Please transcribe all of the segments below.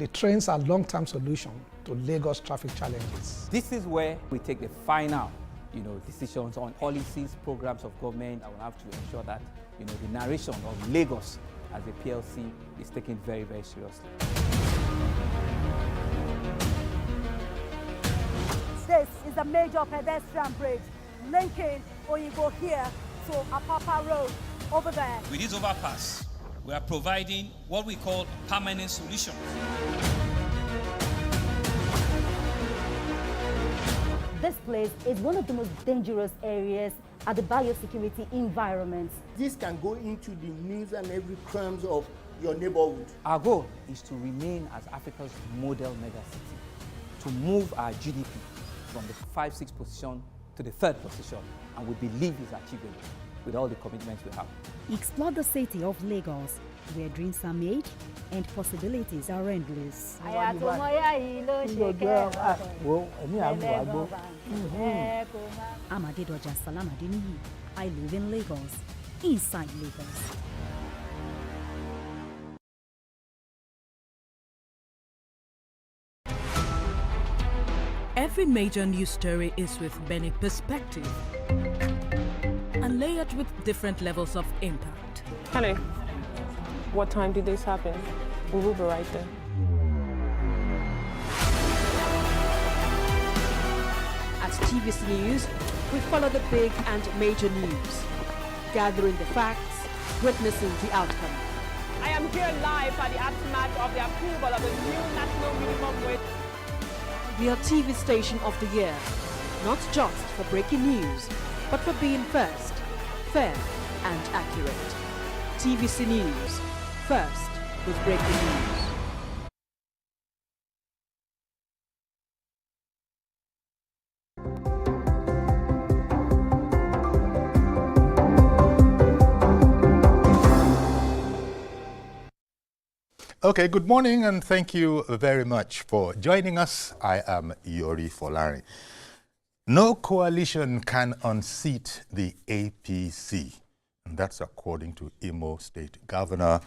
The trains are a long-term solution to Lagos traffic challenges. This is where we take the final, decisions on policies, programs of government. I will have to ensure that, the narration of Lagos as a PLC is taken very, very seriously. This is a major pedestrian bridge linking Oyinbo here to Apapa Road over there. With this overpass, we are providing what we call a permanent solution. This place is one of the most dangerous areas at the biosecurity environment. This can go into the news and every crumbs of your neighborhood. Our goal is to remain as Africa's model megacity, to move our GDP from the 5-6 position to the 3rd position, and we believe it's achievable with all the commitments we have. Explore the city of Lagos, where dreams are made and possibilities are endless. Amadedoja Salamadini, I live in Lagos, inside Lagos. Every major news story is with many perspectives and layered with different levels of impact. Hello. What time did this happen? We will be right there. At TVC News, we follow the big and major news, gathering the facts, witnessing the outcome. I am here live at the aftermath of the approval of the new national minimum wage. We are TV Station of the Year, not just for breaking news, but for being first, fair and accurate. TVC News, first with breaking news. Okay, good morning and thank you very much for joining us. I am Yori Folari. No coalition can unseat the APC. And that's according to Imo State Governor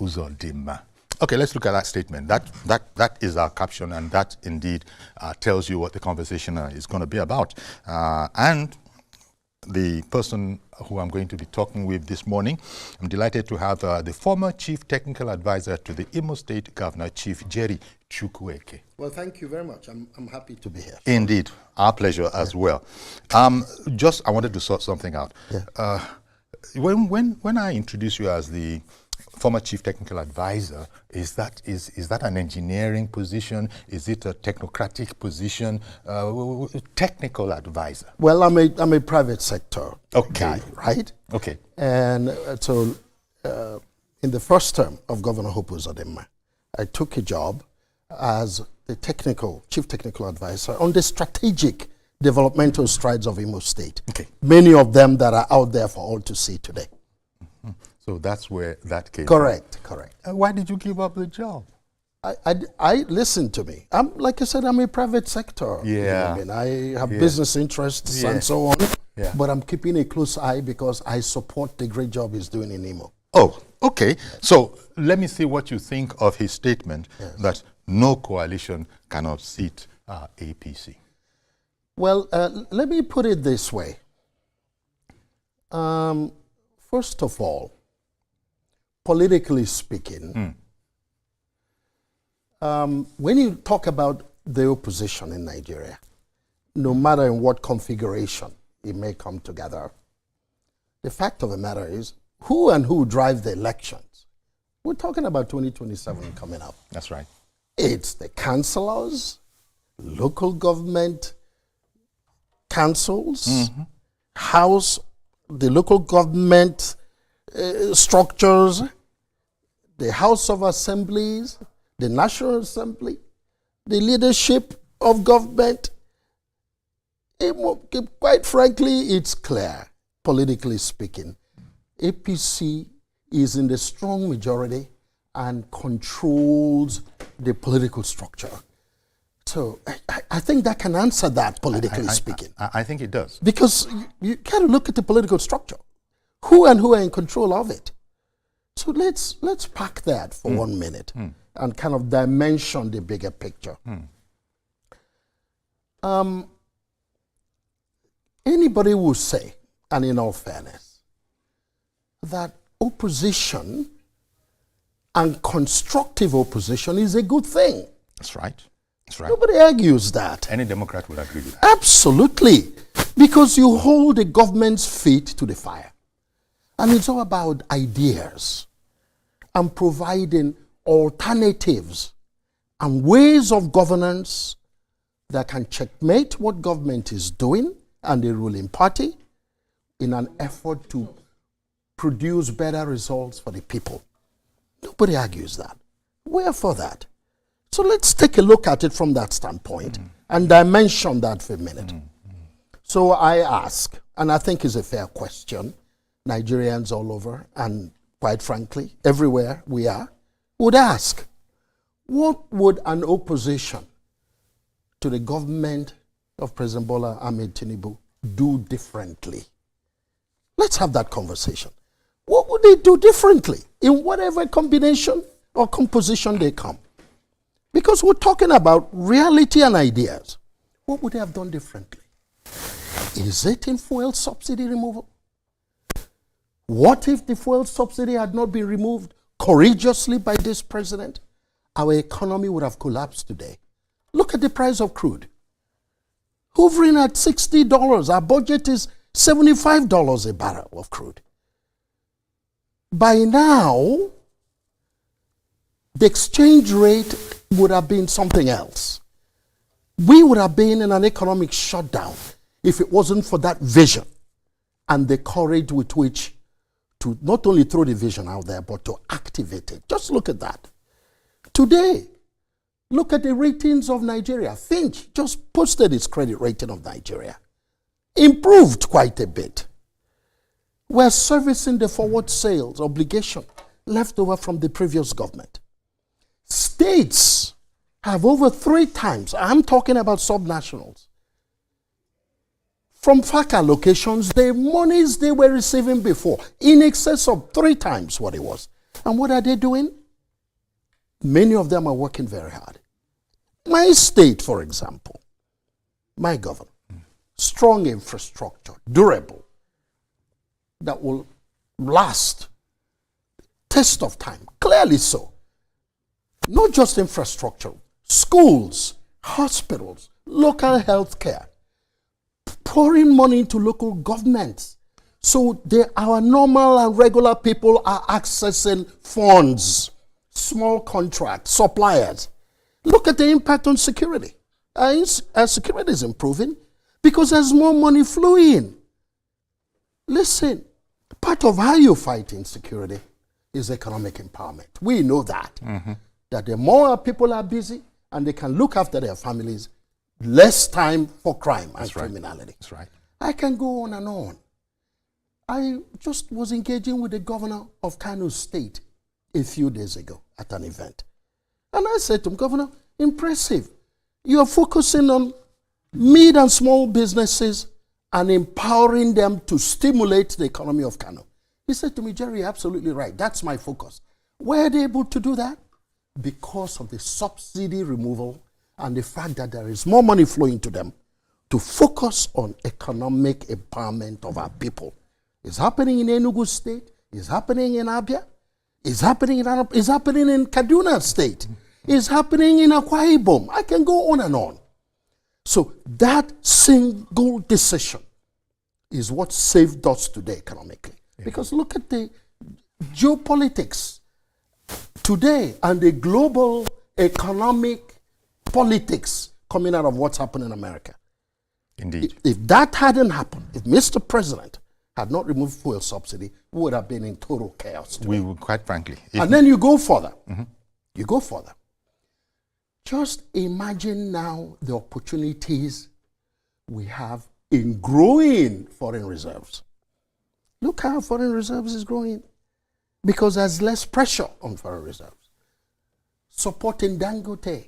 Uzodimma. Okay, let's look at that statement. That is our caption, and that indeed tells you what the conversation is going to be about. And the person who I'm going to be talking with this morning, I'm delighted to have the former Chief Technical Advisor to the Imo State Governor, Chief Jerry Chukwueke. Well, thank you very much. I'm happy to be here. Indeed, our pleasure as well. I wanted to sort something out. Yeah. When I introduce you as the former Chief Technical Advisor, is that an engineering position? Is it a technocratic position? Technical advisor? Well, I'm a private sector guy, right? Okay. And so in the first term of Governor Hope Uzodimma, I took a job as the Chief Technical Advisor on the strategic developmental strides of Imo State. Okay. Many of them that are out there for all to see today. Mm-hmm. So that's where that came Correct. Why did you give up the job? I listen to me. Like I said, I'm a private sector. Yeah. You know what I mean? I have business interests and so on. Yeah. But I'm keeping a close eye because I support the great job he's doing in Imo. Oh, okay. So let me see what you think of his statement that no coalition cannot seat APC. Well, let me put it this way. First of all, politically speaking, when you talk about the opposition in Nigeria, no matter in what configuration it may come together, the fact of the matter is who drive the elections. We're talking about 2027 coming up. That's right. It's the councillors, local government councils, house, the local government structures, the House of Assemblies, the National Assembly, the leadership of government. Quite frankly, it's clear, politically speaking. APC is in the strong majority and controls the political structure. So I think that can answer that, politically speaking. I think it does. Because you got to look at the political structure. Who are in control of it? So let's park that for 1 minute and kind of dimension the bigger picture. Anybody will say, and in all fairness, that opposition and constructive opposition is a good thing. That's right. That's right. Nobody argues that. Any Democrat would agree with that. Absolutely. Because you hold the government's feet to the fire. And it's all about ideas and providing alternatives and ways of governance that can checkmate what government is doing and the ruling party in an effort to produce better results for the people. Nobody argues that. We're for that. So let's take a look at it from that standpoint and dimension that for a minute. So I ask, and I think it's a fair question, Nigerians all over, and quite frankly, everywhere we are, would ask, what would an opposition to the government of President Bola Ahmed Tinubu do differently? Let's have that conversation. What would they do differently in whatever combination or composition they come? Because we're talking about reality and ideas. What would they have done differently? Is it in fuel subsidy removal? What if the fuel subsidy had not been removed courageously by this president? Our economy would have collapsed today. Look at the price of crude. Hovering at $60. Our budget is $75 a barrel of crude. By now, the exchange rate would have been something else. We would have been in an economic shutdown if it wasn't for that vision and the courage with which to not only throw the vision out there, but to activate it. Just look at that. Today, look at the ratings of Nigeria. Finch just posted its credit rating of Nigeria. Improved quite a bit. We're servicing the forward sales obligation left over from the previous government. States have over 3 times, I'm talking about subnationals, from FACA locations, the monies they were receiving before, in excess of 3 times what it was. And what are they doing? Many of them are working very hard. My state, for example, my governor, strong infrastructure, durable, that will last, test of time, clearly so. Not just infrastructure, schools, hospitals, local health care, pouring money into local governments. So our normal and regular people are accessing funds, small contracts, suppliers. Look at the impact on security. Our security is improving because there's more money flowing. Listen, part of how you fight insecurity is economic empowerment. We know that. That the more people are busy and they can look after their families, less time for crime and criminality. That's right. I can go on and on. I just was engaging with the governor of Kano State a few days ago at an event. And I said to him, Governor, impressive. You are focusing on mid and small businesses and empowering them to stimulate the economy of Kano. He said to me, Jerry, you're absolutely right. That's my focus. Were they able to do that? Because of the subsidy removal and the fact that there is more money flowing to them to focus on economic empowerment of our people. It's happening in Enugu State. It's happening in Abia. It's happening in Kaduna State. It's happening in Akwa Ibom. I can go on and on. So that single decision is what saved us today economically. Yeah. Because look at the geopolitics today and the global economic politics coming out of what's happening in America. Indeed. If that hadn't happened, if Mr. President had not removed fuel subsidy, we would have been in total chaos today. We would, quite frankly. And then you go further. You go further. Just imagine now the opportunities we have in growing foreign reserves. Look how foreign reserves is growing. Because there's less pressure on foreign reserves. Supporting Dangote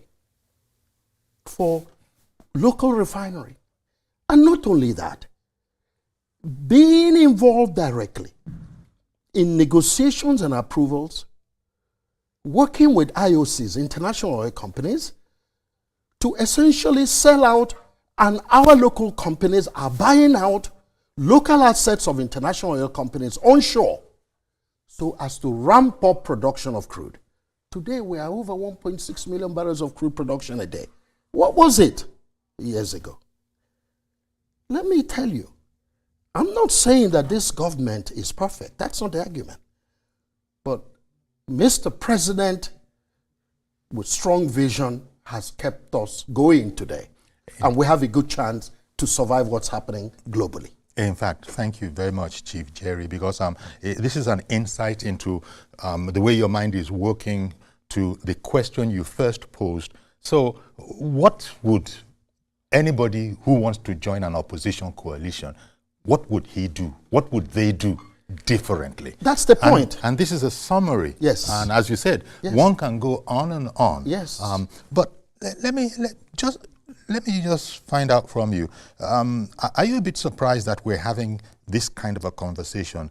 for local refinery. And not only that, being involved directly in negotiations and approvals working with IOCs, international oil companies, to essentially sell out, and our local companies are buying out local assets of international oil companies onshore so as to ramp up production of crude. Today, we are over 1.6 million barrels of crude production a day. What was it years ago? Let me tell you, I'm not saying that this government is perfect. That's not the argument. But Mr. President, with strong vision, has kept us going today. And we have a good chance to survive what's happening globally. In fact, thank you very much, Chief Jerry, because this is an insight into the way your mind is working to the question you first posed. So what would anybody who wants to join an opposition coalition, what would he do? What would they do differently? That's the point. And this is a summary. Yes. And as you said, yes, one can go on and on. Yes. But let me just find out from you. Are you a bit surprised that we're having this kind of a conversation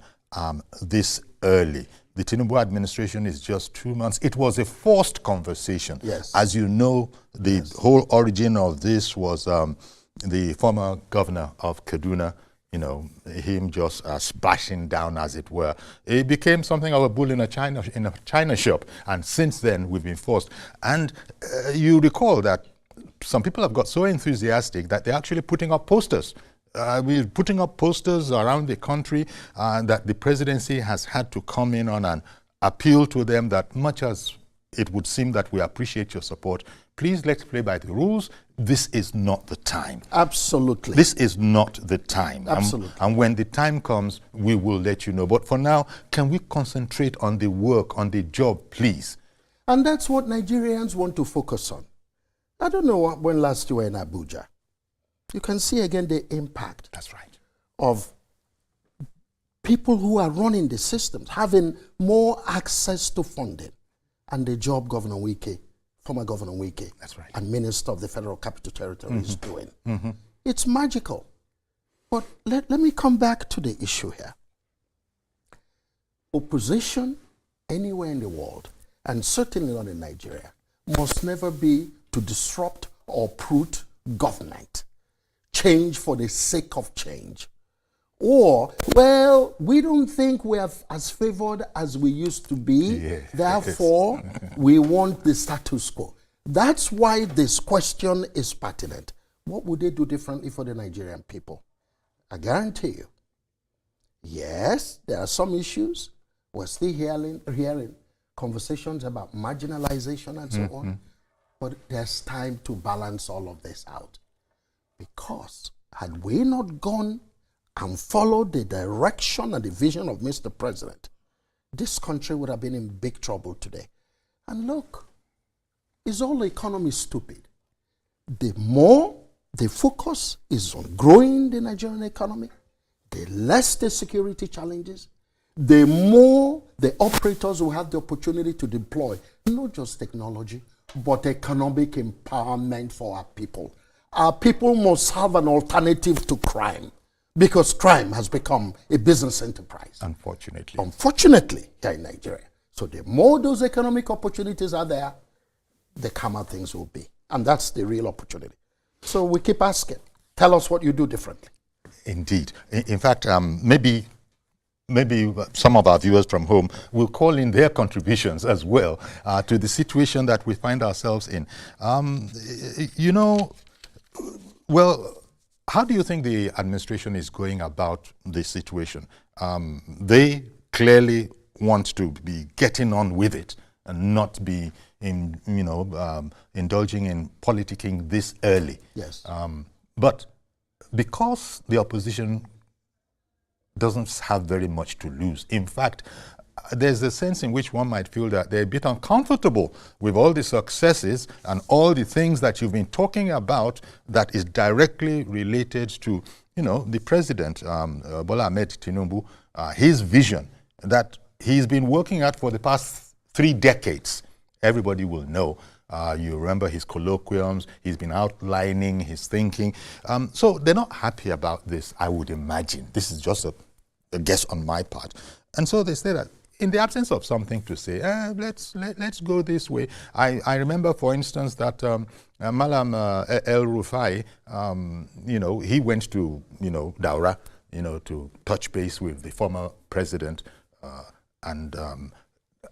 this early? The Tinubu administration is just 2 months. It was a forced conversation. Yes. As you know, the whole origin of this was the former governor of Kaduna, you know, him just splashing down, as it were. It became something of a bull in a china shop. And since then, we've been forced. And you recall that some people have got so enthusiastic that they're actually putting up posters. We're putting up posters around the country that the presidency has had to come in on and appeal to them that much as it would seem that we appreciate your support, please let's play by the rules. This is not the time. Absolutely. This is not the time. Absolutely. And when the time comes, we will let you know. But for now, can we concentrate on the work, on the job, please? And that's what Nigerians want to focus on. I don't know when last you were in Abuja. You can see again the impact. That's right. Of people who are running the systems, having more access to funding, and the job Governor Wike, former Governor Wike, that's right, and Minister of the Federal Capital Territory is doing. It's magical. But let me come back to the issue here. Opposition anywhere in the world, and certainly not in Nigeria, must never be to disrupt or uproot government. Change for the sake of change. Or, well, we don't think we are as favored as we used to be, therefore we want the status quo. That's why this question is pertinent. What would they do differently for the Nigerian people? I guarantee you, yes, there are some issues. We're still hearing conversations about marginalization and so on. But there's time to balance all of this out. Because had we not gone and followed the direction and the vision of Mr. President, this country would have been in big trouble today. And look, is all the economy stupid? The more the focus is on growing the Nigerian economy, the less the security challenges, the more the operators will have the opportunity to deploy not just technology, but economic empowerment for our people. Our people must have an alternative to crime, because crime has become a business enterprise. Unfortunately. Unfortunately, here in Nigeria. So the more those economic opportunities are there, the calmer things will be. And that's the real opportunity. So we keep asking, tell us what you do differently. Indeed. In fact, maybe some of our viewers from home will call in their contributions as well to the situation that we find ourselves in. You know, well, how do you think the administration is going about this situation? They clearly want to be getting on with it and not be indulging in politicking this early. Yes. But because the opposition doesn't have very much to lose. In fact, there's a sense in which one might feel that they're a bit uncomfortable with all the successes and all the things that you've been talking about that is directly related to, you know, the president, Bola Ahmed Tinubu, his vision that he's been working at for the past 3 decades. Everybody will know. You remember his colloquiums, he's been outlining his thinking. So they're not happy about this, I would imagine. This is just a guess on my part. And so they say that in the absence of something to say, let's go this way. I remember, for instance, that Malam El Rufai, he went to Daura, to touch base with the former president, and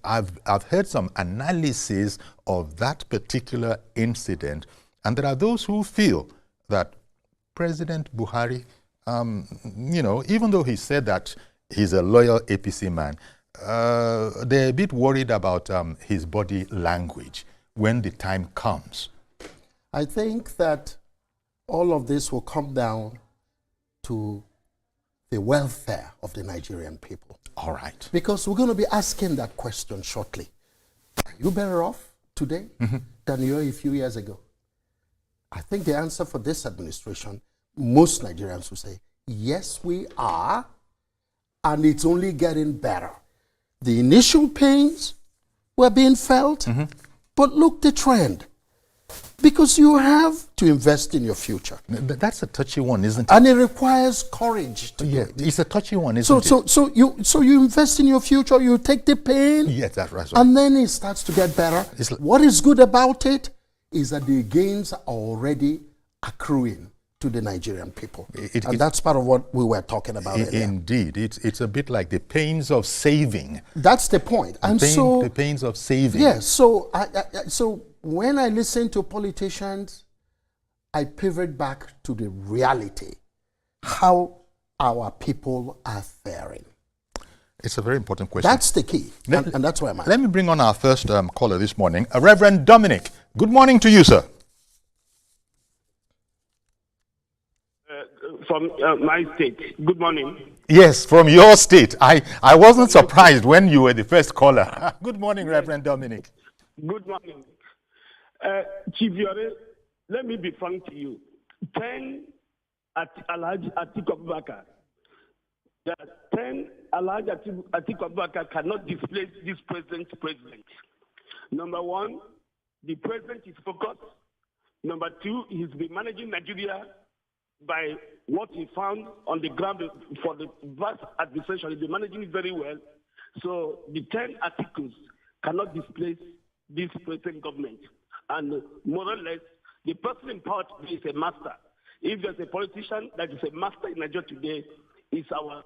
I've heard some analysis of that particular incident, and there are those who feel that President Buhari, even though he said that he's a loyal APC man, they're a bit worried about his body language when the time comes. I think that all of this will come down to the welfare of the Nigerian people. All right. Because we're going to be asking that question shortly. Are you better off today than you were a few years ago? I think the answer for this administration, most Nigerians will say, yes, we are, and it's only getting better. The initial pains were being felt, but look the trend. Because you have to invest in your future. That's a touchy one, isn't it? And it requires courage to do it. It's a touchy one, isn't it? So you invest in your future, you take the pain, yes, that's right. and then it starts to get better. What is good about it is that the gains are already accruing to the Nigerian people. And that's part of what we were talking about earlier. Indeed. It's a bit like the pains of saving. That's the point. The pains of saving. Yes, so when I listen to politicians, I pivot back to the reality, how our people are faring. It's a very important question. That's the key, and that's where I'm at. Let me bring on our first caller this morning, Reverend Dominic. Good morning to you, sir. From my state. Good morning. Yes, from your state. I wasn't surprised when you were the first caller. Good morning, Reverend Dominic. Good morning. Chief Yore, let me be frank to you. 10 at Alhaji Atiku Abubakar. That 10 Alhaji Atiku Abubakar cannot displace this president. Number one, the president is focused. Number two, he's been managing Nigeria by what he found on the ground for the vast administration. He's been managing it very well. So the 10 articles cannot displace this present government. And more or less, the person in power today is a master. If there's a politician that is a master in Nigeria today, it's our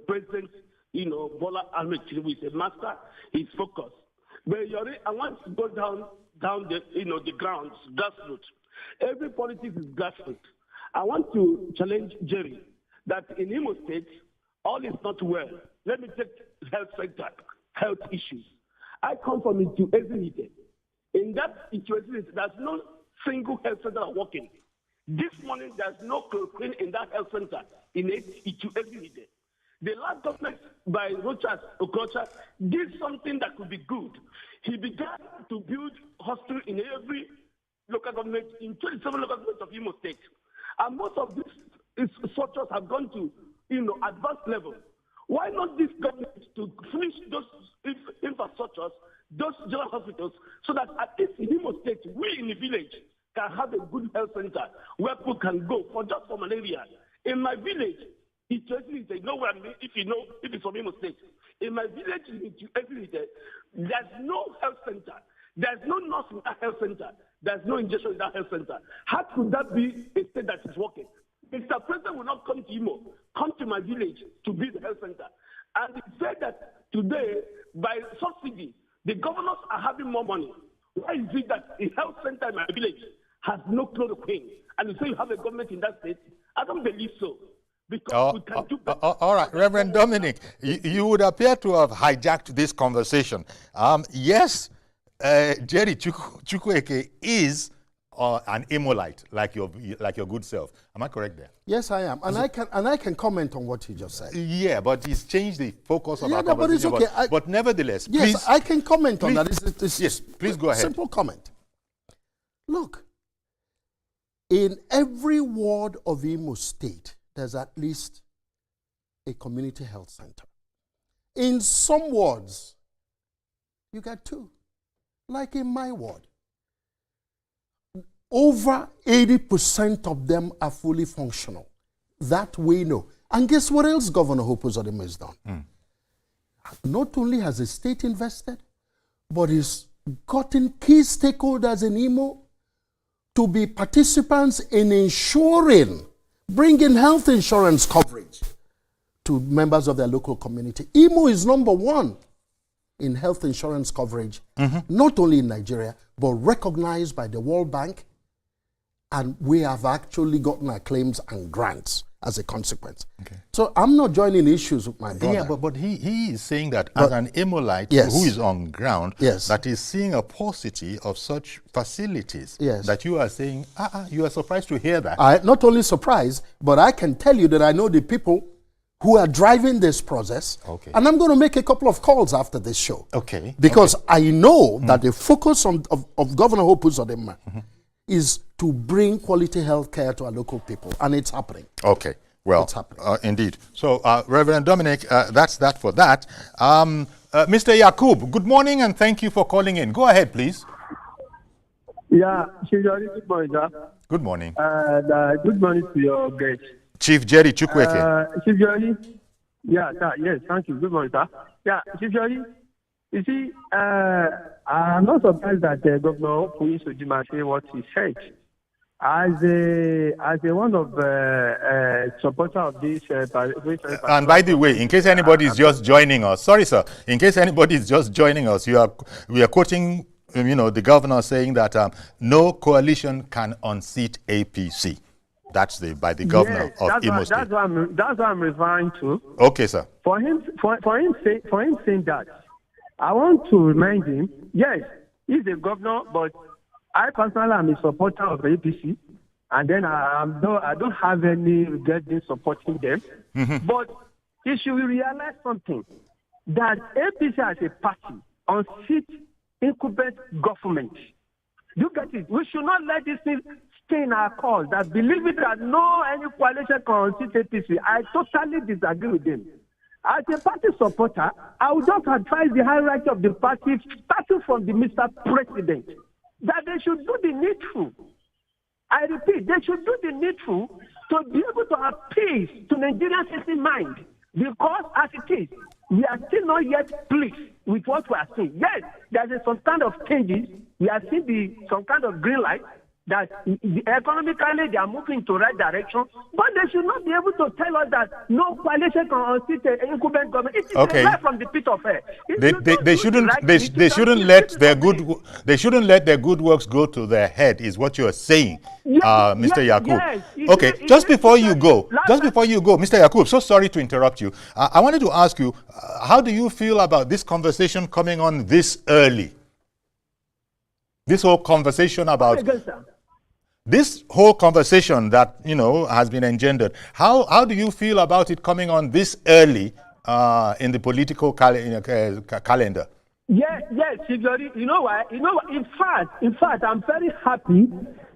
president, Bola Ahmed Tinubu is a master. He's focused. But I want to go down the the grounds, grassroots. Every politics is grassroots. I want to challenge Jerry that in Imo State, all is not well. Let me take health sector, health issues. I come from into Ezinite. In that situation, there's no single health center working. This morning, there's no chloroquine in that health center in Ezinite. The last government by Rochas Okocha did something that could be good. He began to build hospitals in every local government, in 27 local governments of Imo State. And most of these structures have gone to, advanced level. Why not this government to finish those infrastructures, those general hospitals, so that at least in Imo State, we in the village can have a good health center where people can go for malaria. In my village, if it's from Imo State, in my village, there's no health center. There's no nurse in that health center. There's no injection in that health center. How could that be a state that is working? Mr. President will not come to Imo, come to my village to build a health center. And he said that today, by subsidy, the governors are having more money. Why is it that a health center in my village has no chloroquine? And you say you have a government in that state? I don't believe so. Because we can do better. All right, Reverend Dominic, you would appear to have hijacked this conversation. Yes, Jerry Chukwueke is an Imolite, like your good self. Am I correct there? Yes, I am, and I can comment on what he just said. Yeah, but he's changed the focus of our conversation. But it's okay. But nevertheless, yes, please, I can comment on that. Yes, please go ahead. Simple comment. Look, in every ward of Imo State, there's at least a community health center. In some wards, you got two. Like in my ward, over 80% of them are fully functional. That we know. And guess what else Governor Hope Uzodinma has done? not only has the state invested, but it's gotten key stakeholders in Imo to be participants in ensuring, bringing health insurance coverage to members of their local community. Imo is number one in health insurance coverage, not only in Nigeria, but recognized by the World Bank. And we have actually gotten our claims and grants as a consequence. Okay. So I'm not joining issues with my brother. Yeah, but he is saying that as an Imolite who is on ground, that is seeing a paucity of such facilities, that you are saying, you are surprised to hear that. I'm not only surprised, but I can tell you that I know the people who are driving this process. Okay. And I'm going to make a couple of calls after this show. Okay. Because I know that the focus of Governor Hope Uzodinma is to bring quality health care to our local people, and it's happening. Okay, well, indeed. So, Reverend Dominic, that's that for that. Mr. Yakub, good morning, and thank you for calling in. Go ahead, please. Yeah, Chief Jerry, good morning, sir. Good morning. Good morning to your guest. Chief Jerry Chukwueke. Chief Jerry, yeah, sir, yes, thank you. Good morning, sir. Yeah, Chief Jerry, you see, I'm not surprised that Governor Uzodinma said what he said. As a one of supporter of this, and by the way, in case anybody is just joining us, sorry, sir, in case anybody is just joining us, we are quoting, the governor saying that no coalition can unseat APC. That's by the governor of Imo State. That's what I'm referring to. Okay, sir. For him saying that, I want to remind him, yes, he's a governor, but I personally am a supporter of APC, and then I don't have any regret in supporting them. But he should realize something, that APC as a party unseat incumbent government. You get it? We should not let this thing stay in our cause, that believe it that no any coalition can unseat APC. I totally disagree with them. As a party supporter, I would just advise the hierarchy of the party, starting from the Mr. President, that they should do the needful. I repeat, they should do the needful to be able to have peace to Nigerians' in mind. Because as it is, we are still not yet pleased with what we are seeing. Yes, there is some kind of changes. We are seeing some kind of green light that economically they are moving to the right direction, but they should not be able to tell us that no coalition can unseat an incumbent government. It is a lie from the pit of hell. They shouldn't let their good works go to their head, is what you are saying, Mr. Yakub. Okay, just before you go, Mr. Yakub, so sorry to interrupt you. I wanted to ask you, how do you feel about this conversation coming on this early? This whole conversation about this whole conversation that has been engendered. How do you feel about it coming on this early in the political calendar? Yes, you know why? In fact, I'm very happy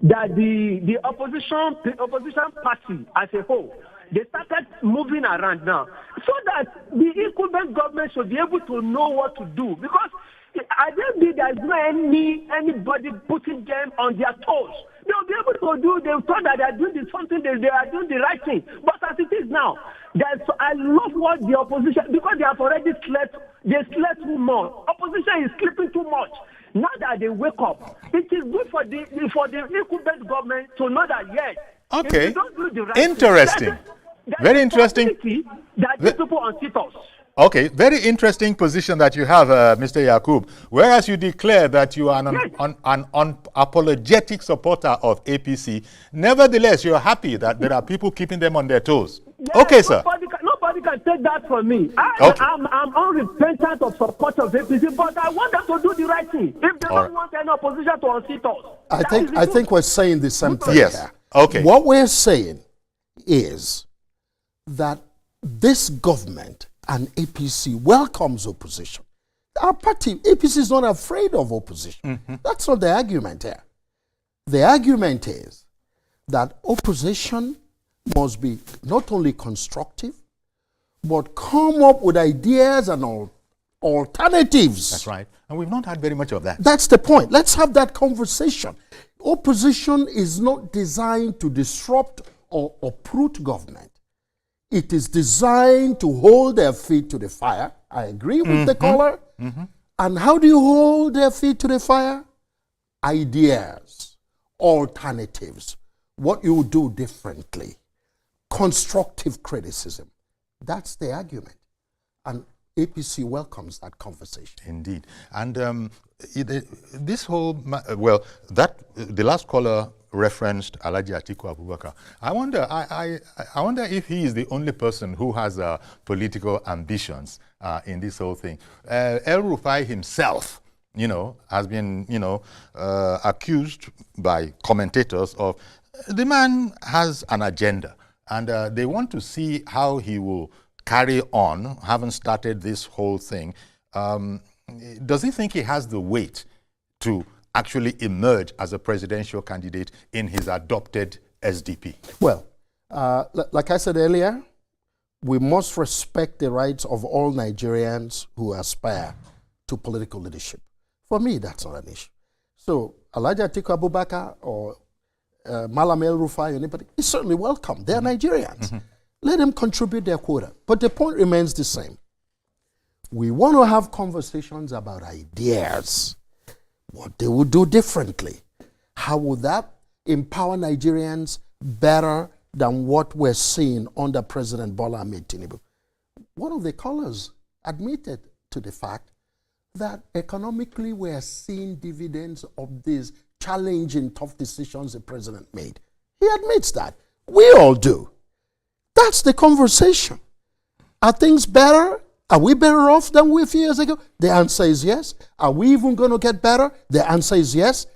that the opposition party as a whole, they started moving around now, so that the incumbent government should be able to know what to do. Because I don't think there's no anybody putting them on their toes. They'll be able to do, they thought that they're doing something, they are doing the right thing. But as it is now, I love what the opposition, because they have already slept too much. Opposition is sleeping too much. Now that they wake up, it is good for the incumbent government to know that, yes, okay, if they don't do the right interesting. Thing, very interesting. That these people unseat us. Okay, very interesting position that you have, Mr. Yakub. Whereas you declare that you are an unapologetic supporter of APC, nevertheless, you're happy that there are people keeping them on their toes. Yes, okay, sir. Nobody can take that from me. I'm unrepentant of support of APC, but I want them to do the right thing. If they don't want any opposition to unseat us. I think we're saying the same thing. Yes. Here. Okay. What we're saying is that this government and APC welcomes opposition. Our party, APC, is not afraid of opposition. That's not the argument here. The argument is that opposition must be not only constructive, but come up with ideas and alternatives. That's right. And we've not had very much of that. That's the point. Let's have that conversation. Opposition is not designed to disrupt or uproot government. It is designed to hold their feet to the fire. I agree with the caller. And how do you hold their feet to the fire? Ideas, alternatives, what you would do differently, constructive criticism. That's the argument. And APC welcomes that conversation. Indeed. And this whole, the last caller referenced Alhaji Atiku Abubakar. I wonder if he is the only person who has political ambitions in this whole thing. El Rufai himself, has been, accused by commentators of the man has an agenda, and they want to see how he will carry on, having started this whole thing. Does he think he has the weight to actually emerge as a presidential candidate in his adopted SDP? Well, like I said earlier, we must respect the rights of all Nigerians who aspire to political leadership. For me, that's not an issue. So, Alhaji Atiku Abubakar or Malam El Rufai, anybody, is certainly welcome. They're Nigerians. Let them contribute their quota. But the point remains the same. We want to have conversations about ideas, what they would do differently. How would that empower Nigerians better than what we're seeing under President Bola Ahmed Tinubu? One of the callers admitted to the fact that economically we are seeing dividends of these challenging, tough decisions the president made. He admits that. We all do. That's the conversation. Are things better? Are we better off than we a few years ago? The answer is yes. Are we even going to get better? The answer is yes.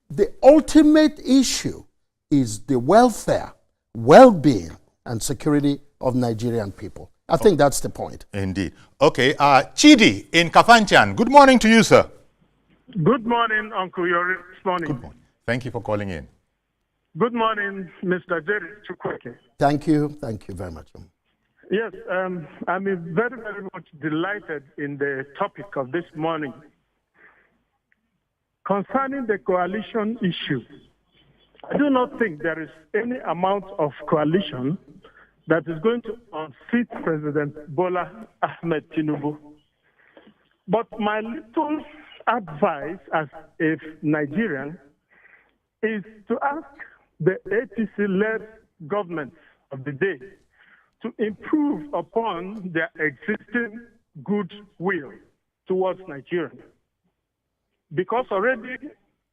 The ultimate issue is the welfare, well-being, and security of Nigerian people. I think that's the point. Indeed. Okay, Chidi in Kafanchan. Good morning to you, sir. Good morning, Uncle Yori. Good morning. Good morning. Thank you for calling in. Good morning, Mr. Jerry Chukwueke. Thank you. Thank you very much. Yes, I'm very, very much delighted in the topic of this morning. Concerning the coalition issue, I do not think there is any amount of coalition that is going to unseat President Bola Ahmed Tinubu. But my little advice as a Nigerian is to ask the APC-led government of the day to improve upon their existing goodwill towards Nigeria. Because already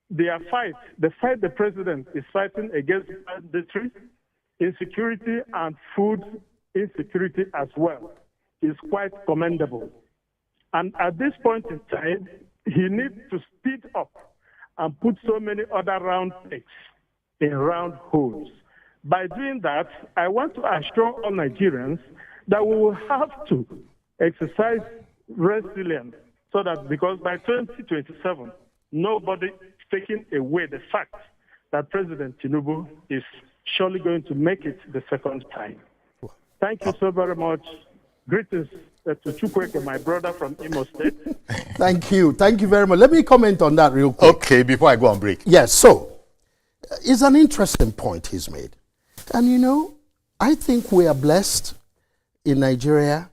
the fight the president is fighting against banditry, insecurity, and food insecurity as well is quite commendable. And at this point in time, he needs to speed up and put so many other round pegs in round holes. By doing that, I want to assure all Nigerians that we will have to exercise resilience so that because by 2027, nobody is taking away the fact that President Tinubu is surely going to make it the second time. Thank you so very much. Greetings to Chukwueke, my brother from Imo State. Thank you. Thank you very much. Let me comment on that real quick. Okay, before I go on break. Yes, so it's an interesting point he's made. And I think we are blessed in Nigeria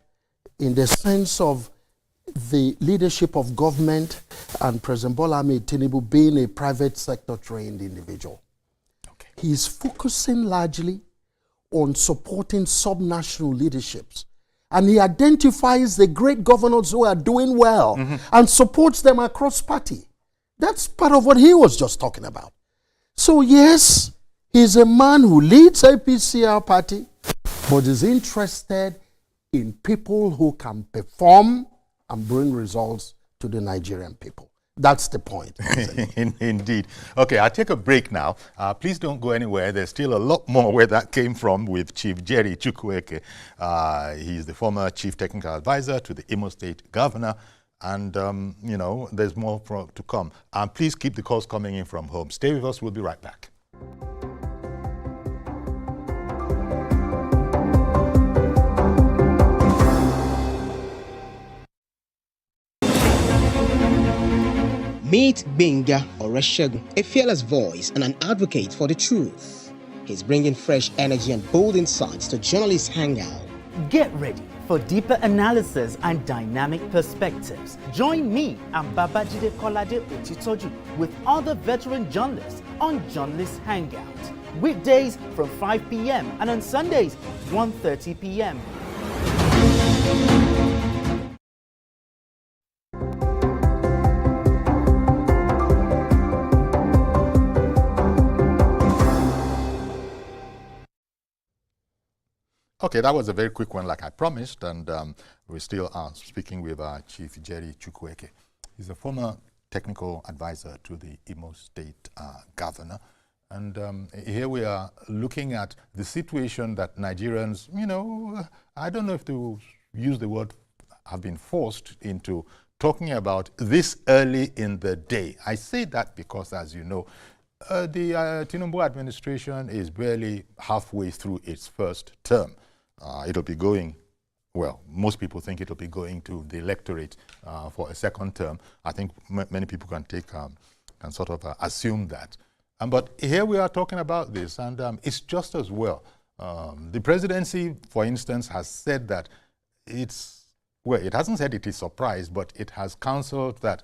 in the sense of the leadership of government and President Bola Ahmed Tinubu being a private sector trained individual. Okay. He's focusing largely on supporting subnational leaderships. And he identifies the great governors who are doing well and supports them across party. That's part of what he was just talking about. So yes, he's a man who leads APCR party, but is interested in people who can perform and bring results to the Nigerian people. That's the point. Indeed. Okay, I'll take a break now. Please don't go anywhere. There's still a lot more where that came from with Chief Jerry Chukwueke. He's the former Chief Technical Advisor to the Imo State Governor. And, there's more to come. Please keep the calls coming in from home. Stay with us. We'll be right back. Meet Benga Oreshegun, a fearless voice and an advocate for the truth. He's bringing fresh energy and bold insights to journalists' Hangout. Get ready for deeper analysis and dynamic perspectives. Join me and Babajide Kolade Otitoju with other veteran journalists on Journalist Hangout. Weekdays from 5 p.m. and on Sundays 1:30 p.m. Okay, that was a very quick one like I promised, and we still are speaking with Chief Jerry Chukwueke. He's a former technical advisor to the Imo State governor. And here we are looking at the situation that Nigerians, you know, I don't know if to use the word, have been forced into talking about this early in the day. I say that because, as you know, the Tinubu administration is barely halfway through its first term. It'll be going, well, most people think it'll be going to the electorate for a second term. I think many people can take, can sort of assume that. But here we are talking about this, and it's just as well. The presidency, for instance, has said that it's, well, it hasn't said it is surprised, but it has counseled that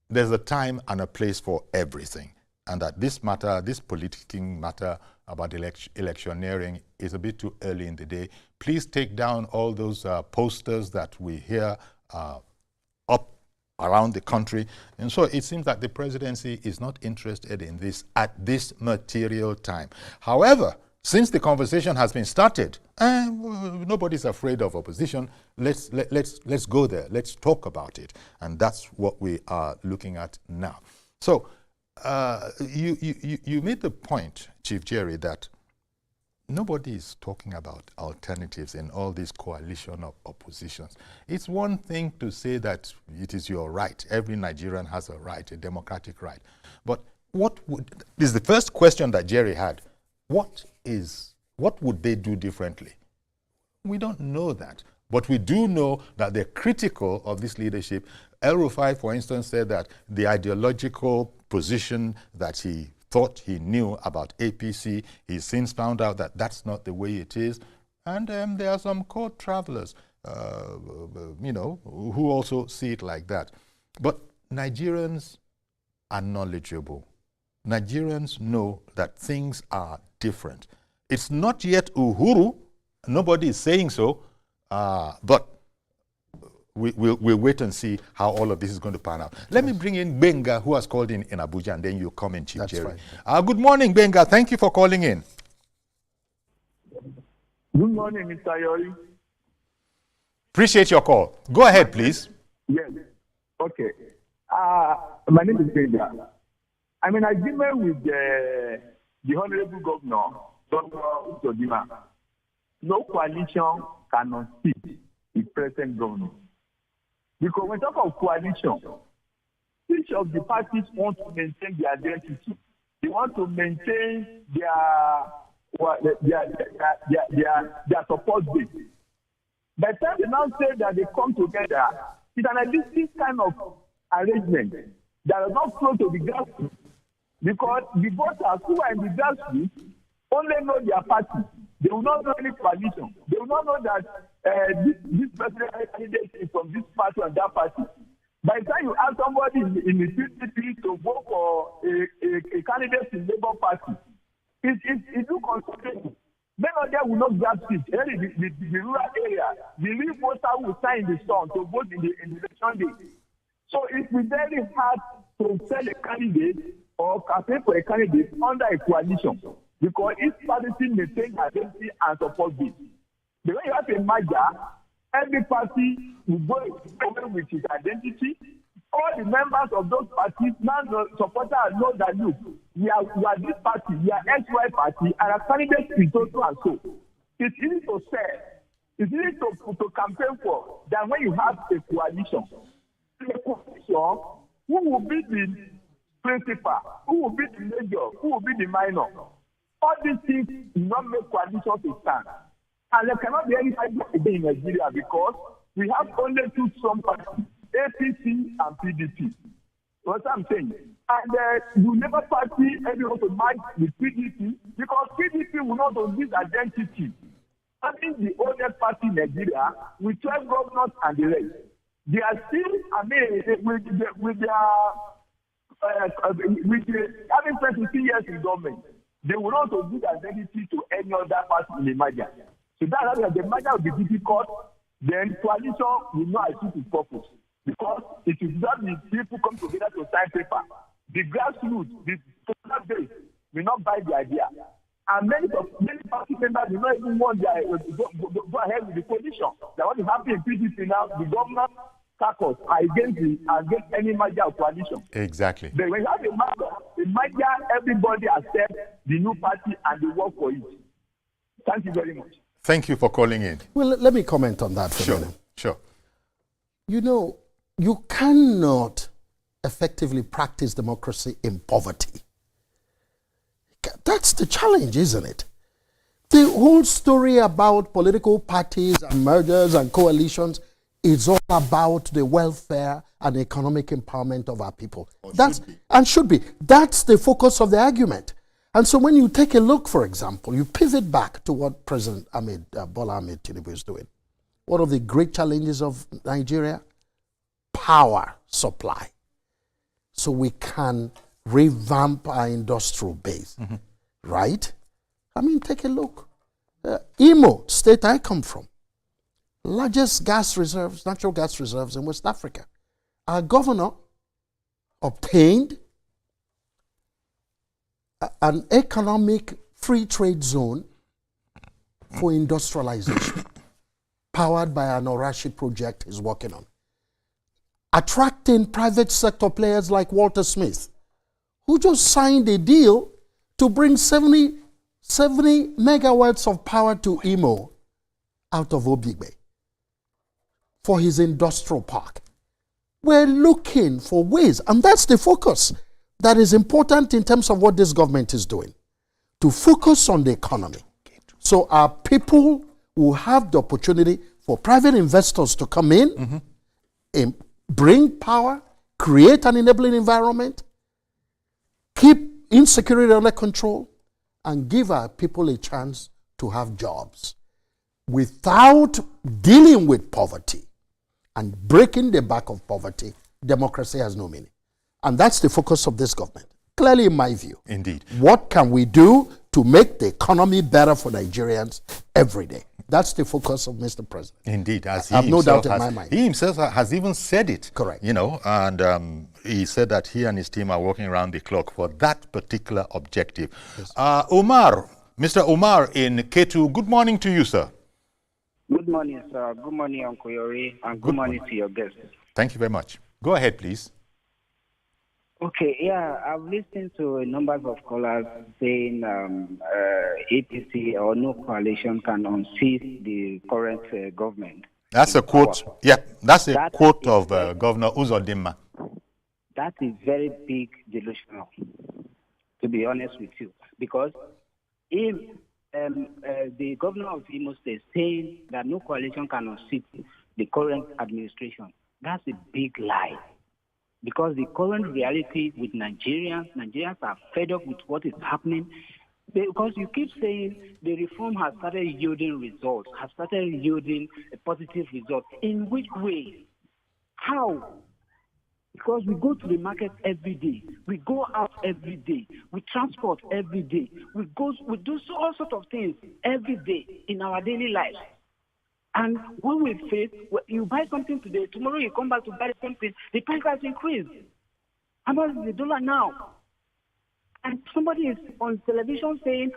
there's a time and a place for everything, and that this matter, this politicking matter about electioneering is a bit too early in the day. Please take down all those posters that we hear up around the country. And so it seems that the presidency is not interested in this at this material time. However, since the conversation has been started, nobody's afraid of opposition. Let's go there. Let's talk about it. And that's what we are looking at now. So you made the point, Chief Jerry, that nobody is talking about alternatives in all this coalition of oppositions. It's one thing to say that it is your right. Every Nigerian has a right, a democratic right. But this is the first question that Jerry had. What would they do differently? We don't know that. But we do know that they're critical of this leadership. El-Rufai, for instance, said that the ideological position that he thought he knew about APC, he's since found out that that's not the way it is. And there are some court travelers, you know, who also see it like that. But Nigerians are knowledgeable. Nigerians know that things are different. It's not yet Uhuru. Nobody is saying so. But we'll wait and see how all of this is going to pan out. Let me bring in Benga, who has called in Abuja, and then you come in, Chief Jerry. Good morning, Benga. Thank you for calling in. Good morning, Mr. Yori. Appreciate your call. Go ahead, please. Yes. Okay. My name is Benga. I'm in agreement with the Honorable Governor, Dr. Utodima. No coalition cannot sit with present governor. Because when we talk of coalition, each of the parties want to maintain their identity. They want to maintain their support base. By the time they now say that they come together, it's an existing kind of arrangement that does not flow to the grassroots. Because the voters who are in the grassroots only know their party. They will not know any coalition. They will not know that this presidential candidate is from this party and that party. By the time you ask somebody in the PDP to vote for a candidate in the Labour Party, it's too concentrated. Many of them will not grab seats. The rural area, the real voter will sign the sun to vote in the election day. So it's very hard to sell a candidate or campaign for a candidate under a coalition. Because each party maintains identity and support base. But when you have a merger, every party will go with its identity. All the members of those parties, now the supporters know that, look, we are this party, we are XY party, and our candidate is so and so. It's easy to sell. It's easy to campaign for than when you have a coalition. In a coalition, who will be the principal? Who will be the major? Who will be the minor? All these things do not make coalition to stand. And there cannot be any idea in Nigeria because we have only two strong parties, APC and PDP. What I'm saying? And you never party anyone to match with PDP because PDP will not own this identity. having the oldest party in Nigeria with 12 governors and the rest. They are still, having 23 years in government, they will not do the identity to any other party in the merger. So that's why the merger will be difficult. Then coalition will not achieve its purpose. Because it is not the people come together to sign paper. The grassroots, the popular base will not buy the idea. And many party members do not even want to go ahead with the coalition. That what is happening in PDP now, the government caucus are against any merger or coalition. Exactly. But when you have a merger, everybody accepts the new party and they work for it. Thank you very much. Thank you for calling in. Well, let me comment on that for a minute. Sure. You know, you cannot effectively practice democracy in poverty. That's the challenge, isn't it? The whole story about political parties and mergers and coalitions is all about the welfare and economic empowerment of our people. Should be. That's the focus of the argument. And so when you take a look, for example, you pivot back to what President Bola Ahmed Tinubu is doing. One of the great challenges of Nigeria, power supply. So we can revamp our industrial base, right? I mean, take a look. Imo, state I come from, largest gas reserves, natural gas reserves in West Africa. Our governor obtained an economic free trade zone for industrialization, powered by an Orashi project he's working on. Attracting private sector players like Walter Smith, who just signed a deal to bring 70 megawatts of power to Imo out of Obigbe for his industrial park. We're looking for ways, and that's the focus that is important in terms of what this government is doing, to focus on the economy. So our people will have the opportunity for private investors to come in, and bring power, create an enabling environment, keep insecurity under control, and give our people a chance to have jobs without dealing with poverty and breaking the back of poverty. Democracy has no meaning. And that's the focus of this government, clearly in my view. Indeed. What can we do to make the economy better for Nigerians every day? That's the focus of Mr. President. Indeed, as I have no doubt in my mind. He himself has even said it. Correct. You know, and he said that he and his team are working around the clock for that particular objective. Yes. Mr. Omar in Ketu, good morning to you, sir. Good morning, sir. Good morning, Uncle Yori, and good morning to your guests. Thank you very much. Go ahead, please. Okay, yeah, I've listened to a number of callers saying APC or no coalition can unseat the current government. That's a quote. Yeah, that's a quote of Governor Uzodinma. That is very big delusional, to be honest with you, because if the governor of Imo State saying that no coalition can unseat the current administration, that's a big lie. Because the current reality with Nigerians are fed up with what is happening. Because you keep saying the reform has started yielding results, has started yielding a positive result. In which way? How? Because we go to the market every day. We go out every day. We transport every day. We do all sorts of things every day in our daily lives. And when we face, you buy something today, tomorrow you come back to buy something, the price has increased. How much is the dollar now? And somebody is on television saying,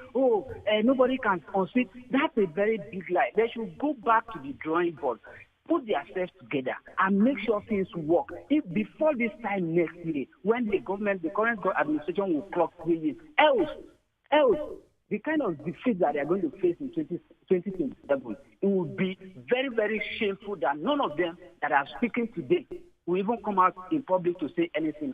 nobody can unseat. That's a very big lie. They should go back to the drawing board, put themselves together, and make sure things work. If before this time next year, when the current administration will clock 3 years, else, the kind of defeat that they are going to face in 2027, it will be very, very shameful that none of them that are speaking today will even come out in public to say anything.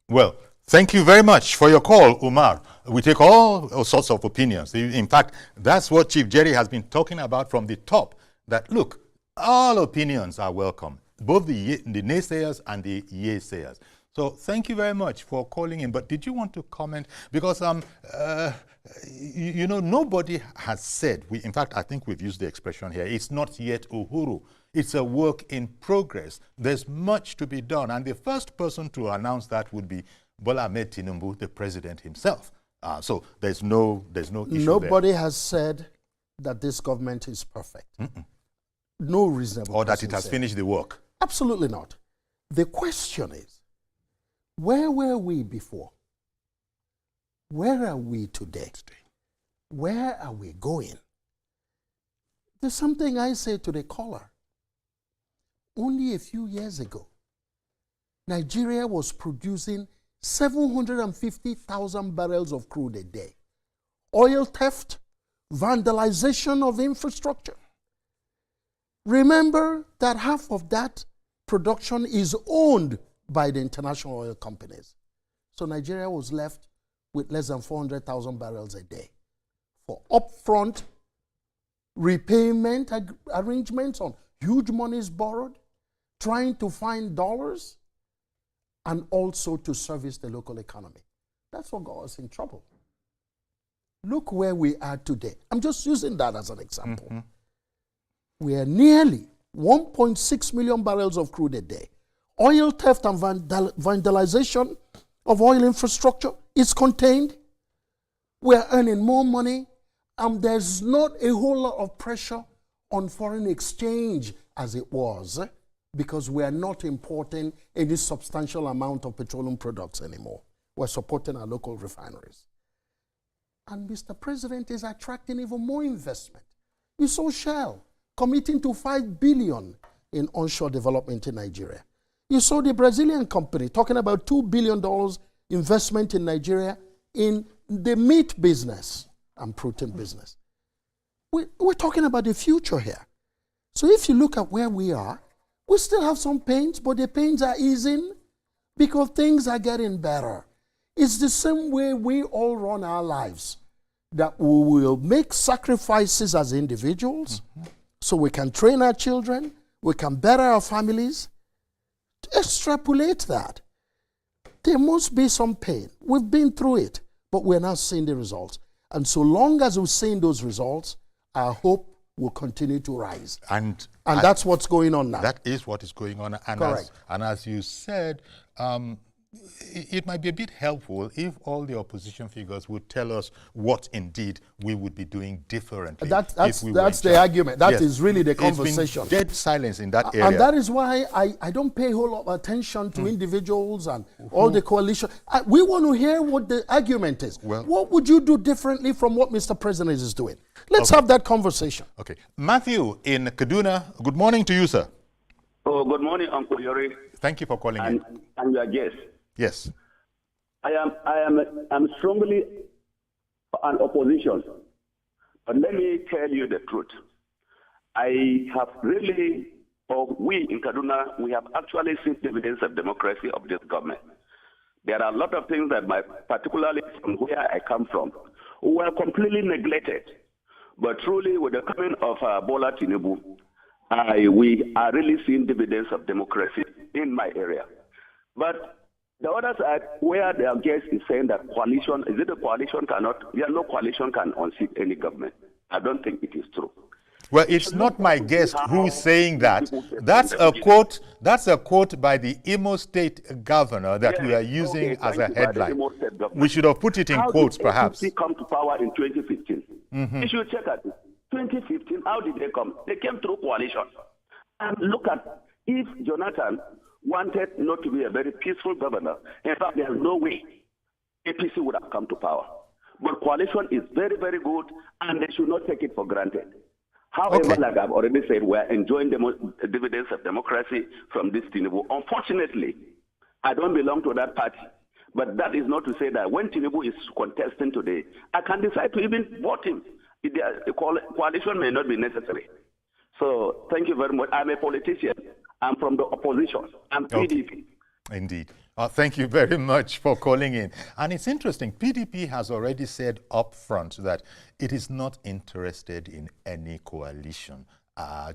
Well, thank you very much for your call, Umar. We take all sorts of opinions. In fact, that's what Chief Jerry has been talking about from the top, that look, all opinions are welcome, both the naysayers and the yay-sayers. So thank you very much for calling in. But did you want to comment? Because you know, nobody has said, in fact, I think we've used the expression here, it's not yet Uhuru. It's a work in progress. There's much to be done. And the first person to announce that would be Bola Ahmed Tinubu, the president himself. So there's no issue Nobody there. has said that this government is perfect. No reasonable Or that person it has said. finished the work. Absolutely not. The question is, where were we before? Where are we today? Where are we going? There's something I say to the caller. Only a few years ago, Nigeria was producing 750,000 barrels of crude a day. Oil theft, vandalization of infrastructure. Remember that half of that production is owned by the international oil companies. So Nigeria was left with less than 400,000 barrels a day for upfront repayment arrangements on huge monies borrowed, trying to find dollars, and also to service the local economy. That's what got us in trouble. Look where we are today. I'm just using that as an example. We are nearly 1.6 million barrels of crude a day. Oil theft and vandalization of oil infrastructure is contained. We are earning more money, and there's not a whole lot of pressure on foreign exchange as it was, because we are not importing any substantial amount of petroleum products anymore. We're supporting our local refineries. And Mr. President is attracting even more investment. You saw Shell committing to $5 billion in onshore development in Nigeria. You saw the Brazilian company talking about $2 billion investment in Nigeria in the meat business and protein business. We're talking about the future here. So if you look at where we are, we still have some pains, but the pains are easing because things are getting better. It's the same way we all run our lives, that we will make sacrifices as individuals so we can train our children, we can better our families. Extrapolate that. There must be some pain. We've been through it, but we're now seeing the results. And so long as we're seeing those results, our hope will continue to rise. And that's what's going on now. That is what is going on. And correct. As you said, it might be a bit helpful if all the opposition figures would tell us what indeed we would be doing differently. That's the argument. That is really the conversation. It's been dead silence in that area. And that is why I don't pay a whole lot of attention to individuals and all the coalition. We want to hear what the argument is. Well, what would you do differently from what Mr. President is doing? Let's have that conversation. Okay. Matthew in Kaduna, good morning to you, sir. Oh, good morning, Uncle Yori. Thank you for calling in. And your guest. Yes. I'm strongly an opposition. But let me tell you the truth. I have really, or we in Kaduna, we have actually seen evidence of democracy of this government. There are a lot of things that, particularly from where I come from, were completely neglected. But truly, with the coming of Bola Tinubu, we are really seeing dividends of democracy in my area. But the other side, where their guest is saying that coalition, is it a coalition cannot, no coalition can unseat any government. I don't think it is true. Well, it's not my guest who's saying that. That's a quote. That's a quote by the Imo State governor that we are using as a headline. We should have put it in quotes, perhaps. How did APC come to power in 2015? You should check at it. 2015, how did they come? They came through coalition. And look at, if Jonathan wanted not to be a very peaceful governor, in fact, there's no way APC would have come to power. But coalition is very, very good, and they should not take it for granted. However, like I've already said, we're enjoying the dividends of democracy from this Tinubu. Unfortunately, I don't belong to that party. But that is not to say that when Tinubu is contesting today, I can decide to even vote him. The coalition may not be necessary. So thank you very much. I'm a politician. I'm from the opposition. I'm PDP. Indeed. Thank you very much for calling in. And it's interesting, PDP has already said up front that it is not interested in any coalition,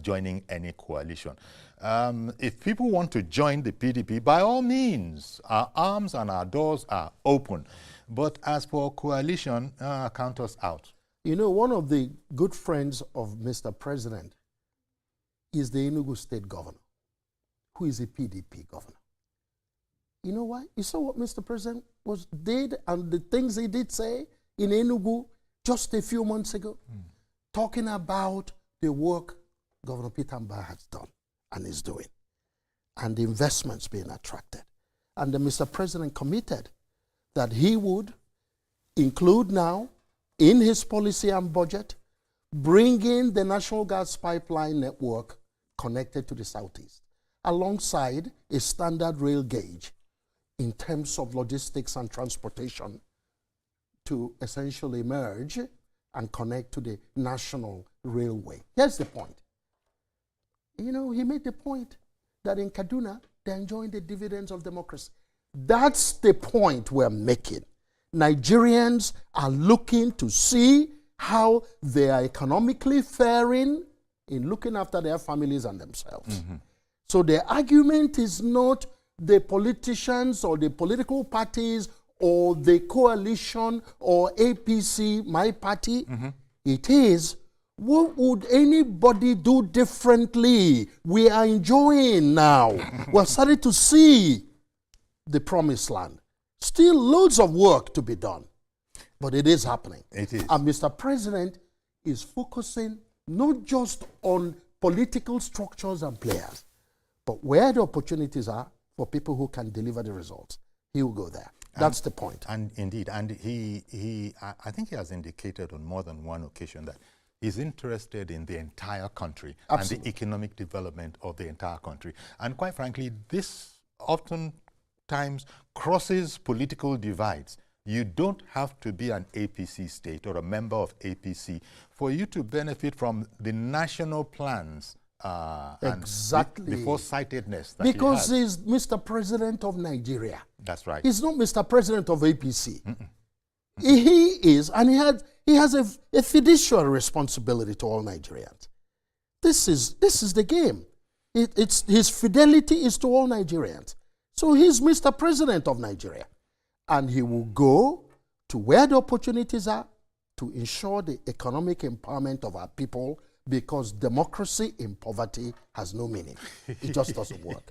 joining any coalition. If people want to join the PDP, by all means, our arms and our doors are open. But as for coalition, count us out. You know, one of the good friends of Mr. President is the Enugu State Governor, who is a PDP governor. You know why? You saw what Mr. President did and the things he did say in Enugu just a few months ago, talking about the work Governor Peter Mbah has done and is doing, and the investments being attracted. And the Mr. President committed that he would include now in his policy and budget, bringing the National Gas Pipeline network connected to the Southeast, alongside a standard rail gauge in terms of logistics and transportation to essentially merge and connect to the national railway. Here's the point. You know, he made the point that in Kaduna, they're enjoying the dividends of democracy. That's the point we're making. Nigerians are looking to see how they are economically faring in looking after their families and themselves. So the argument is not the politicians or the political parties or the coalition or APC, my party. It is, what would anybody do differently? We are enjoying now. We're starting to see the promised land. Still loads of work to be done, but it is happening. It is. And Mr. President is focusing not just on political structures and players, but where the opportunities are for people who can deliver the results. He will go there. That's the point. And indeed, and I think he has indicated on more than one occasion that he's interested in the entire country. Absolutely. And the economic development of the entire country. And quite frankly, this oftentimes crosses political divides. You don't have to be an APC state or a member of APC for you to benefit from the national plans exactly. And the foresightedness that because he he's Mr. President of Nigeria. That's right. He's not Mr. President of APC. He is, and he has a fiduciary responsibility to all Nigerians. This is the game. It's his fidelity is to all Nigerians. So he's Mr. President of Nigeria, and he will go to where the opportunities are to ensure the economic empowerment of our people, because democracy in poverty has no meaning. It just doesn't work.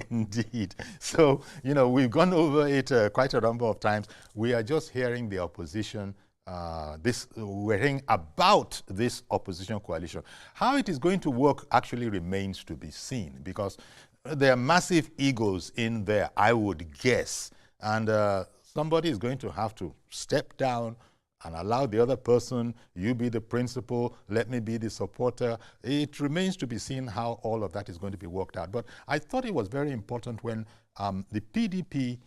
Indeed. So, you know, we've gone over it quite a number of times. We are just hearing the opposition, we're hearing about this opposition coalition. How it is going to work actually remains to be seen, because there are massive egos in there, I would guess. And somebody is going to have to step down and allow the other person, you be the principal, let me be the supporter. It remains to be seen how all of that is going to be worked out. But I thought it was very important when the PDP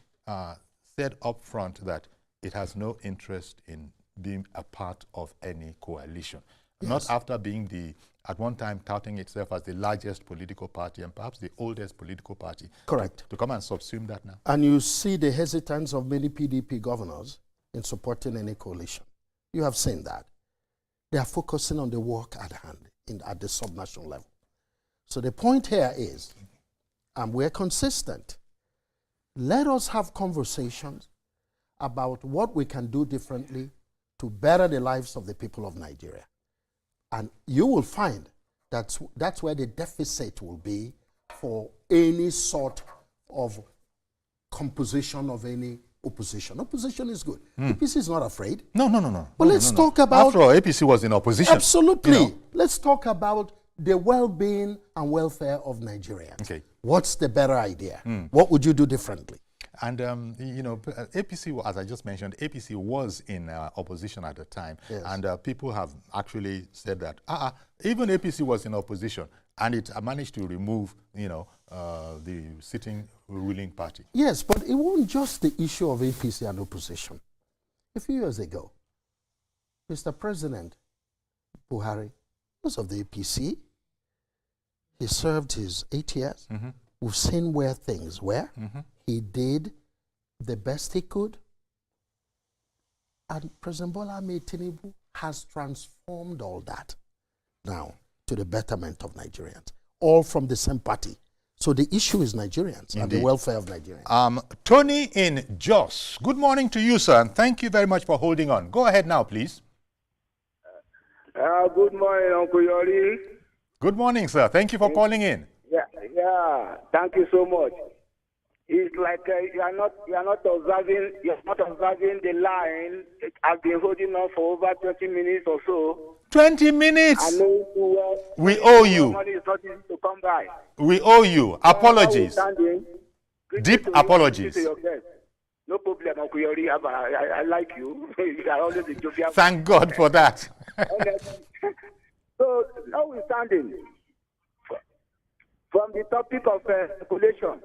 said up front that it has no interest in being a part of any coalition. Yes. Not after being at one time touting itself as the largest political party and perhaps the oldest political party. Correct. To come and subsume that now. And you see the hesitance of many PDP governors in supporting any coalition. You have seen that. They are focusing on the work at hand at the subnational level. So the point here is, and we're consistent, let us have conversations about what we can do differently to better the lives of the people of Nigeria. And you will find that's where the deficit will be for any sort of composition of any opposition. Opposition is good. APC is not afraid. No. But let's talk about... After all, APC was in opposition. Absolutely. You know? Let's talk about the well-being and welfare of Nigerians. Okay. What's the better idea? What would you do differently? And, you know, APC, as I just mentioned, APC was in opposition at the time. Yes. And people have actually said that, even APC was in opposition and it managed to remove, you know, the sitting ruling party. Yes, but it wasn't just the issue of APC and opposition. A few years ago, Mr. President Buhari was of the APC. He served his 8 years. We've seen where things were. He did the best he could. And President Bola Ahmed Tinubu has transformed all that now to the betterment of Nigerians, all from the same party. So the issue is Nigerians and the welfare of Nigerians. Tony in Jos. Good morning to you, sir, and thank you very much for holding on. Go ahead now, please. Good morning, Uncle Yori. Good morning, sir. Thank you for calling in. Yeah. Thank you so much. It's like you are not observing the line. I've been holding on for over 20 minutes or so. 20 minutes. I know too well. We owe you. Money is not easy to come by. We owe you. Apologies. Deep apologies. No problem, Uncle Yori. I like you. You are always a jovial. Thank God for that. So, notwithstanding, from the topic of population,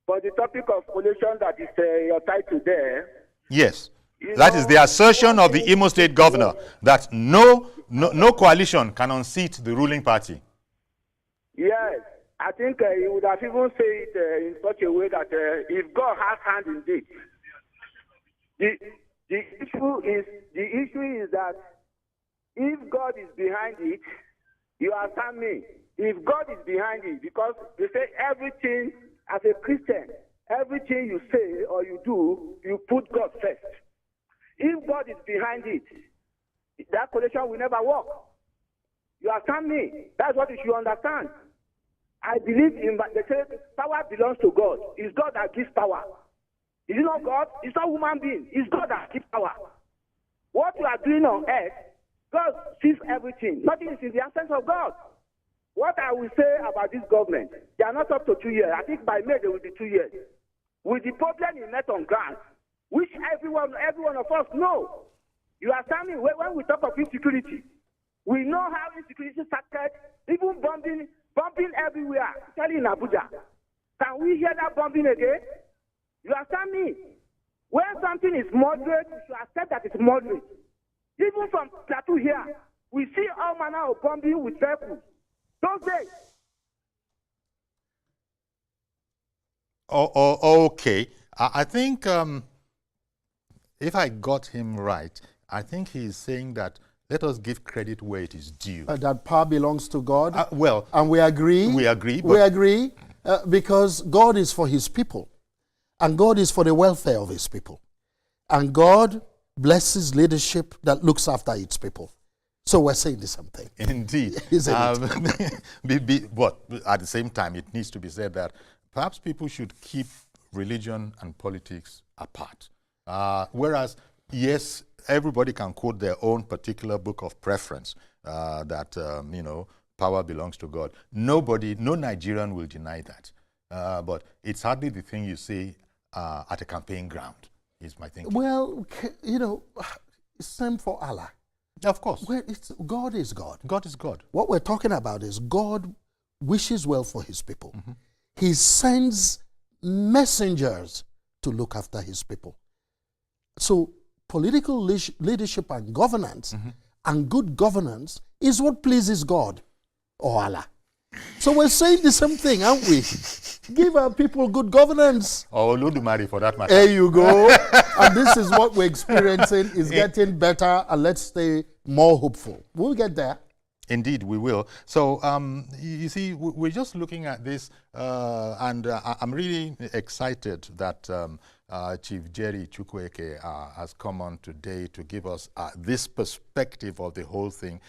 for the topic of population that is your title there. Yes. That is the assertion of the Imo State governor that no coalition can unseat the ruling party. Yes. I think he would have even said it in such a way that if God has hand in it, the issue is that if God is behind it, you understand me? If God is behind it, because they say everything as a Christian, everything you say or you do, you put God first. If God is behind it, that coalition will never work. You understand me? That's what you should understand. I believe in, they say power belongs to God. It's God that gives power. Is it not God? It's not human being. It's God that gives power. What you are doing on earth, God sees everything. Nothing is in the absence of God. What I will say about this government, they are not up to 2 years. I think by May they will be 2 years. With the problem in net on ground, which every one of us know. You understand me? When we talk of insecurity, we know how insecurity started, even bombing everywhere, especially in Abuja. Can we hear that bombing again? You understand me? When something is moderate, you should accept that it's moderate. Even from Plateau here, we see all manner of bombing with vehicles. Those days. Okay. I think if I got him right, I think he's saying that let us give credit where it is due. That power belongs to God. Well, and we agree. We agree. We agree because God is for his people. And God is for the welfare of his people. And God blesses leadership that looks after its people. So we're saying the same thing. Indeed. But at the same time, it needs to be said that perhaps people should keep religion and politics apart. Whereas, yes, everybody can quote their own particular book of preference that, power belongs to God. No Nigerian will deny that. But it's hardly the thing you say at a campaign ground, is my thinking. Well, same for Allah. Of course. Well, God is God. God is God. What we're talking about is God wishes well for his people. Mm-hmm. He sends messengers to look after his people. So political leadership and governance and good governance is what pleases God or Allah. So we're saying the same thing, aren't we? Give our people good governance. Or Olodumare for that matter. There you go. And this is what we're experiencing. Is getting better, and let's stay more hopeful. We'll get there. Indeed, we will. So, you see, we're just looking at this, and I'm really excited that Chief Jerry Chukwueke has come on today to give us this perspective of the whole thing,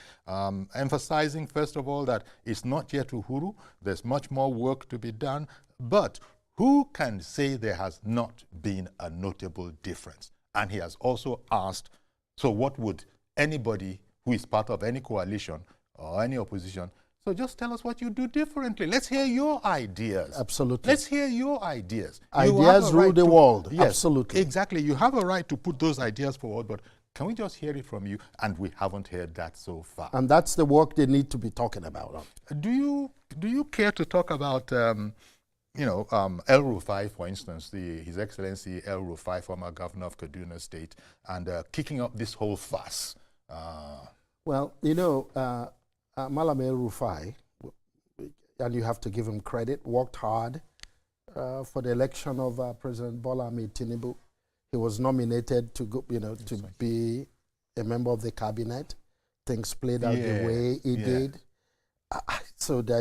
emphasizing, first of all, that it's not yet Uhuru. There's much more work to be done, but who can say there has not been a notable difference? And he has also asked, so what would anybody who is part of any coalition or any opposition, so just tell us what you do differently. Let's hear your ideas. Absolutely. Let's hear your ideas. Ideas rule the world. Yes, absolutely. Exactly. You have a right to put those ideas forward, but can we just hear it from you? And we haven't heard that so far. And that's the work they need to be talking about. Do you care to talk about, El Rufai, for instance, His Excellency El Rufai, former governor of Kaduna State, and kicking up this whole fuss? Well, Malam El Rufai, and you have to give him credit, worked hard for the election of President Bola Ahmed Tinubu. He was nominated to go, to be a member of the cabinet. Things played out the way it did. So the